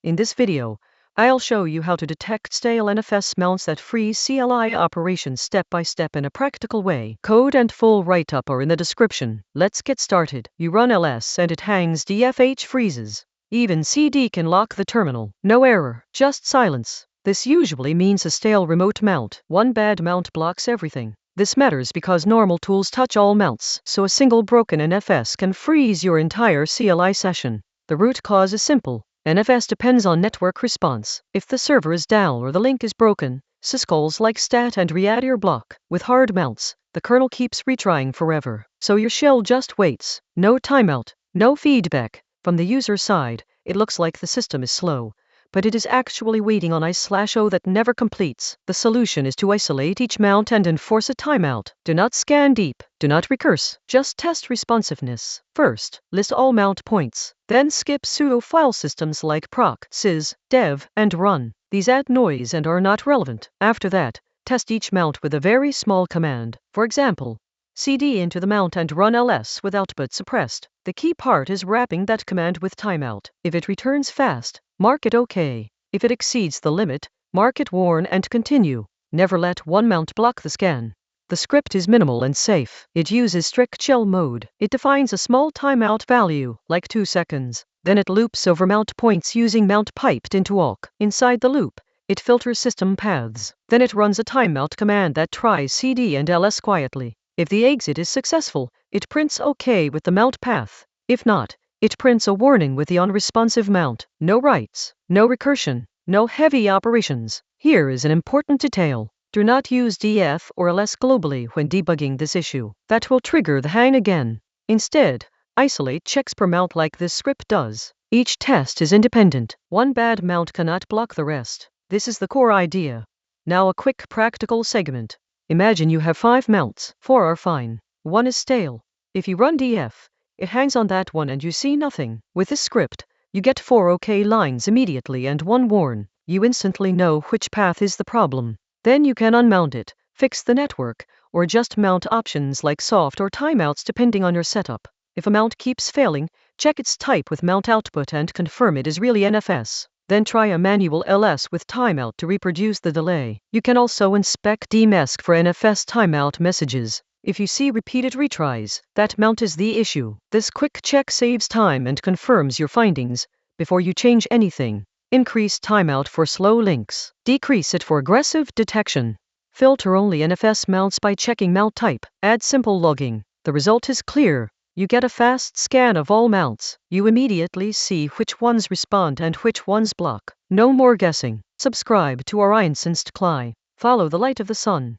In this video, I'll show you how to detect stale NFS mounts that freeze CLI operations step by step in a practical way. Code and full write-up are in the description. Let's get started. You run ls and it hangs DFH freezes. Even CD can lock the terminal. No error, just silence. This usually means a stale remote mount. One bad mount blocks everything. This matters because normal tools touch all mounts, so a single broken NFS can freeze your entire CLI session. The root cause is simple. NFS depends on network response. If the server is down or the link is broken, syscalls like stat and readir block. With hard mounts, the kernel keeps retrying forever, so your shell just waits. No timeout, no feedback. From the user side, it looks like the system is slow, but it is actually waiting on I/O that never completes. The solution is to isolate each mount and enforce a timeout. Do not scan deep, do not recurse, just test responsiveness. First, list all mount points, then skip pseudo file systems like proc, sys, dev, and run. These add noise and are not relevant. After that, test each mount with a very small command. For example, cd into the mount and run ls with output suppressed. The key part is wrapping that command with timeout. If it returns fast, mark it OK. If it exceeds the limit, mark it warn and continue. Never let one mount block the scan. The script is minimal and safe. It uses strict shell mode. It defines a small timeout value, like 2 seconds. Then it loops over mount points using mount piped into awk. Inside the loop, it filters system paths. Then it runs a timeout command that tries cd and ls quietly. If the exit is successful, it prints OK with the mount path. If not, it prints a warning with the unresponsive mount. No writes, no recursion, no heavy operations. Here is an important detail. Do not use df or ls globally when debugging this issue. That will trigger the hang again. Instead, isolate checks per mount like this script does. Each test is independent. One bad mount cannot block the rest. This is the core idea. Now a quick practical segment. Imagine you have 5 mounts. 4 are fine. 1 is stale. If you run df, it hangs on that one and you see nothing. With this script, you get 4 OK lines immediately and 1 warn. You instantly know which path is the problem. Then you can unmount it, fix the network, or just mount options like soft or timeouts depending on your setup. If a mount keeps failing, check its type with mount output and confirm it is really NFS. Then try a manual ls with timeout to reproduce the delay. You can also inspect dmask for NFS timeout messages. If you see repeated retries, that mount is the issue. This quick check saves time and confirms your findings before you change anything. Increase timeout for slow links. Decrease it for aggressive detection. Filter only NFS mounts by checking mount type. Add simple logging. The result is clear. You get a fast scan of all mounts. You immediately see which ones respond and which ones block. No more guessing. Subscribe to our licensed CLI. Follow the light of the sun.